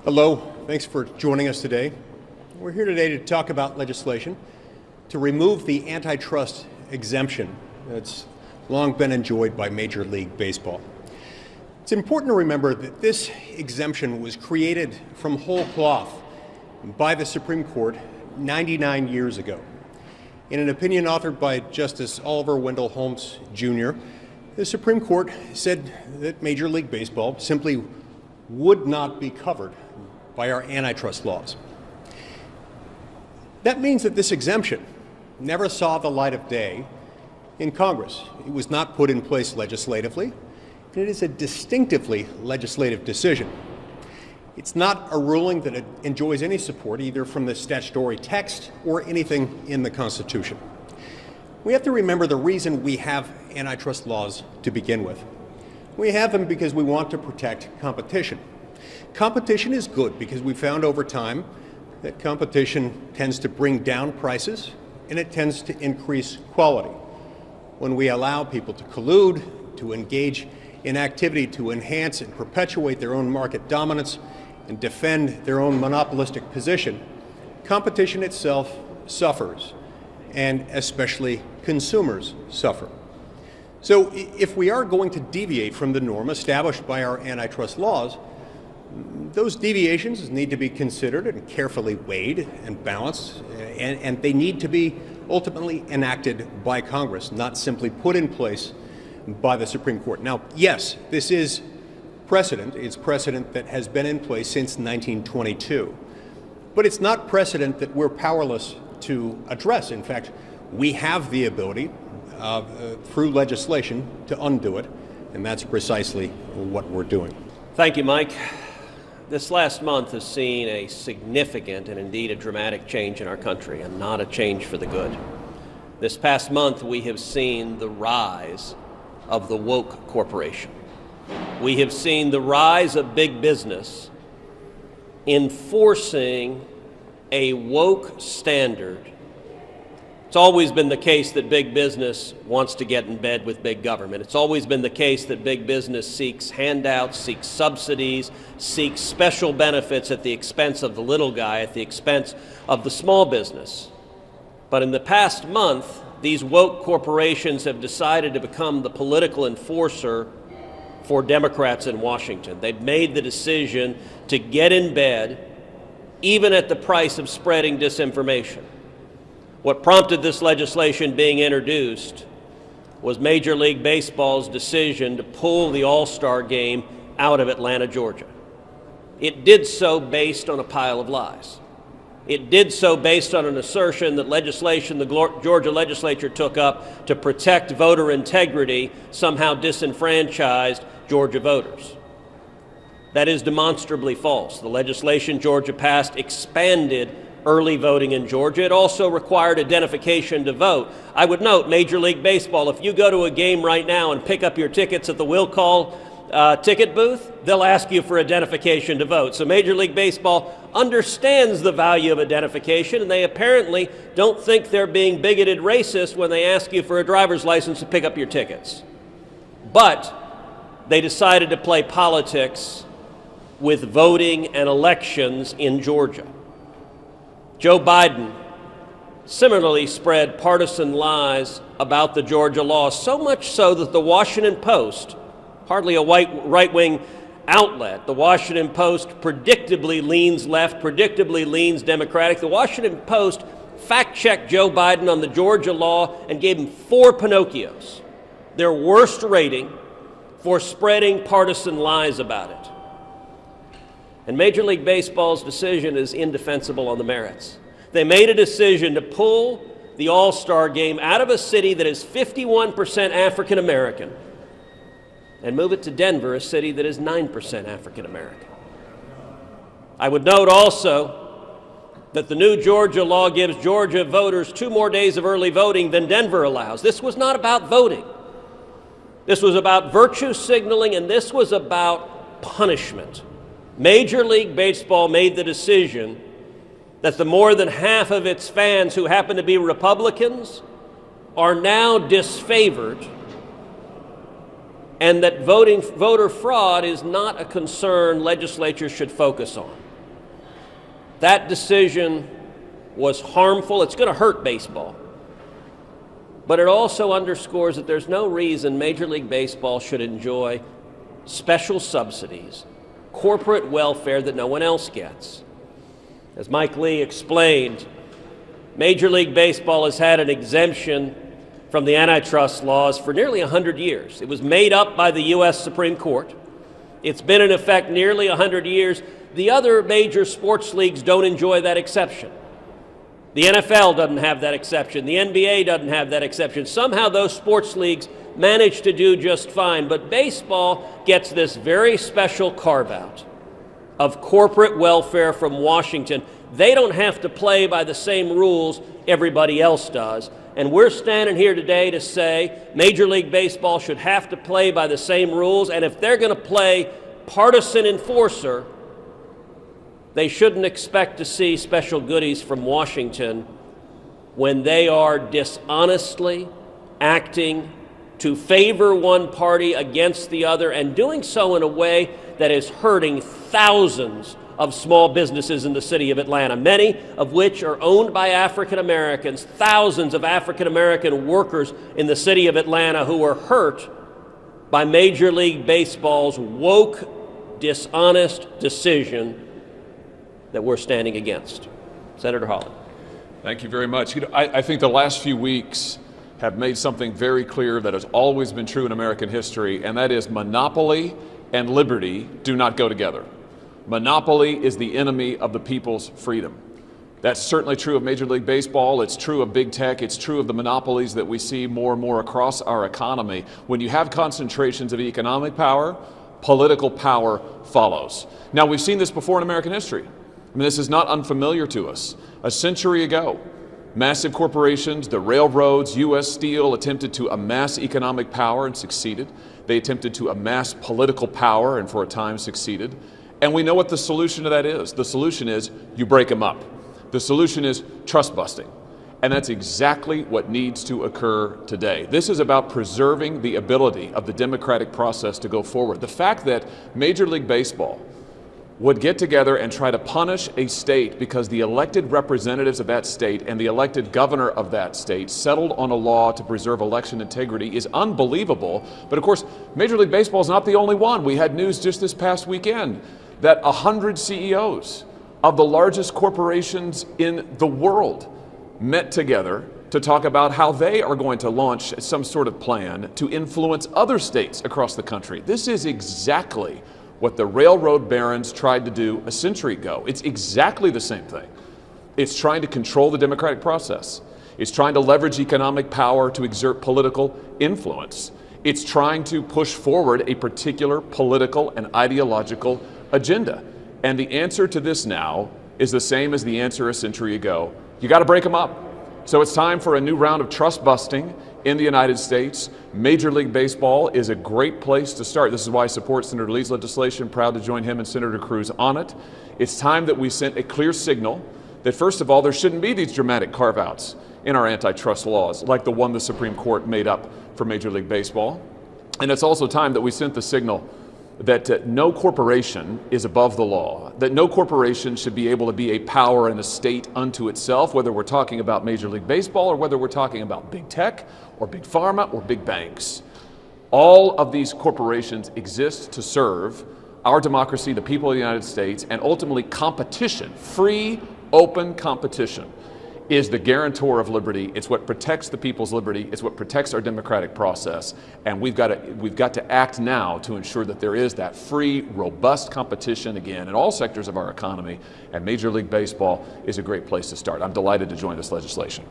Hello, thanks for joining us today. We're here today to talk about legislation to remove the antitrust exemption that's long been enjoyed by Major League Baseball. It's important to remember that this exemption was created from whole cloth by the Supreme Court 99 years ago. In an opinion authored by Justice Oliver Wendell Holmes, Jr., the Supreme Court said that Major League Baseball simply would not be covered by our antitrust laws. That means that this exemption never saw the light of day in Congress. It was not put in place legislatively, and it is a distinctively legislative decision. It's not a ruling that enjoys any support either from the statutory text or anything in the Constitution. We have to remember the reason we have antitrust laws to begin with. We have them because we want to protect competition. Competition is good because we found over time that competition tends to bring down prices and it tends to increase quality. When we allow people to collude, to engage in activity to enhance and perpetuate their own market dominance and defend their own monopolistic position, competition itself suffers, and especially consumers suffer. So if we are going to deviate from the norm established by our antitrust laws, those deviations need to be considered and carefully weighed and balanced, and they need to be ultimately enacted by Congress, not simply put in place by the Supreme Court. Now, yes, this is precedent. It's precedent that has been in place since 1922. But it's not precedent that we're powerless to address. In fact, we have the ability through legislation to undo it, and that's precisely what we're doing. Thank you, Mike. This last month has seen a significant and indeed a dramatic change in our country, and not a change for the good. This past month, we have seen the rise of the woke corporation. We have seen the rise of big business enforcing a woke standard. It's always been the case that big business wants to get in bed with big government. It's always been the case that big business seeks handouts, seeks subsidies, seeks special benefits at the expense of the little guy, at the expense of the small business. But in the past month, these woke corporations have decided to become the political enforcer for Democrats in Washington. They've made the decision to get in bed, even at the price of spreading disinformation. What prompted this legislation being introduced was Major League Baseball's decision to pull the All-Star game out of Atlanta, Georgia. It did so based on a pile of lies. It did so based on an assertion that legislation the Georgia legislature took up to protect voter integrity somehow disenfranchised Georgia voters. That is demonstrably false. The legislation Georgia passed expanded early voting in Georgia. It also required identification to vote. I would note, Major League Baseball, if you go to a game right now and pick up your tickets at the will call ticket booth, they'll ask you for identification to vote. So Major League Baseball understands the value of identification, and they apparently don't think they're being bigoted racist when they ask you for a driver's license to pick up your tickets. But they decided to play politics with voting and elections in Georgia. Joe Biden similarly spread partisan lies about the Georgia law, so much so that the Washington Post, hardly a right-wing outlet, the Washington Post predictably leans left, predictably leans Democratic. The Washington Post fact-checked Joe Biden on the Georgia law and gave him 4 Pinocchios, their worst rating for spreading partisan lies about it. And Major League Baseball's decision is indefensible on the merits. They made a decision to pull the All-Star game out of a city that is 51% African American and move it to Denver, a city that is 9% African American. I would note also that the new Georgia law gives Georgia voters 2 more days of early voting than Denver allows. This was not about voting. This was about virtue signaling, and this was about punishment. Major League Baseball made the decision that the more than half of its fans who happen to be Republicans are now disfavored, and that voter fraud is not a concern legislatures should focus on. That decision was harmful. It's going to hurt baseball. But it also underscores that there's no reason Major League Baseball should enjoy special subsidies, corporate welfare that no one else gets. As Mike Lee explained, Major League Baseball has had an exemption from the antitrust laws for nearly 100 years. It was made up by the U.S. Supreme Court. It's been in effect nearly 100 years. The other major sports leagues don't enjoy that exception. The NFL doesn't have that exception. The NBA doesn't have that exception. Somehow those sports leagues manage to do just fine. But baseball gets this very special carve-out of corporate welfare from Washington. They don't have to play by the same rules everybody else does. And we're standing here today to say Major League Baseball should have to play by the same rules. And if they're going to play partisan enforcer, they shouldn't expect to see special goodies from Washington when they are dishonestly acting to favor one party against the other and doing so in a way that is hurting thousands of small businesses in the city of Atlanta, many of which are owned by African Americans, thousands of African American workers in the city of Atlanta who are hurt by Major League Baseball's woke, dishonest decision that we're standing against. Senator Hawley. Thank you very much. I think the last few weeks have made something very clear that has always been true in American history, and that is monopoly and liberty do not go together. Monopoly is the enemy of the people's freedom. That's certainly true of Major League Baseball. It's true of big tech. It's true of the monopolies that we see more and more across our economy. When you have concentrations of economic power, political power follows. Now, we've seen this before in American history. I mean, this is not unfamiliar to us. A century ago, massive corporations, the railroads, U.S. Steel attempted to amass economic power and succeeded. They attempted to amass political power and for a time succeeded. And we know what the solution to that is. The solution is you break them up. The solution is trust busting. And that's exactly what needs to occur today. This is about preserving the ability of the democratic process to go forward. The fact that Major League Baseball would get together and try to punish a state because the elected representatives of that state and the elected governor of that state settled on a law to preserve election integrity is unbelievable. But of course, Major League Baseball is not the only one. We had news just this past weekend that 100 CEOs of the largest corporations in the world met together to talk about how they are going to launch some sort of plan to influence other states across the country. This is exactly what the railroad barons tried to do a century ago. It's exactly the same thing. It's trying to control the democratic process. It's trying to leverage economic power to exert political influence. It's trying to push forward a particular political and ideological agenda. And the answer to this now is the same as the answer a century ago. You got to break them up. So it's time for a new round of trust busting in the United States. Major League Baseball is a great place to start. This is why I support Senator Lee's legislation, proud to join him and Senator Cruz on it. It's time that we sent a clear signal that, first of all, there shouldn't be these dramatic carve-outs in our antitrust laws, like the one the Supreme Court made up for Major League Baseball. And it's also time that we sent the signal that no corporation is above the law, that no corporation should be able to be a power in a state unto itself, whether we're talking about Major League Baseball or whether we're talking about big tech or big pharma or big banks. All of these corporations exist to serve our democracy, the people of the United States, and ultimately competition, free, open competition, is the guarantor of liberty. It's what protects the people's liberty. It's what protects our democratic process. And we've got to act now to ensure that there is that free, robust competition again in all sectors of our economy. And Major League Baseball is a great place to start. I'm delighted to join this legislation.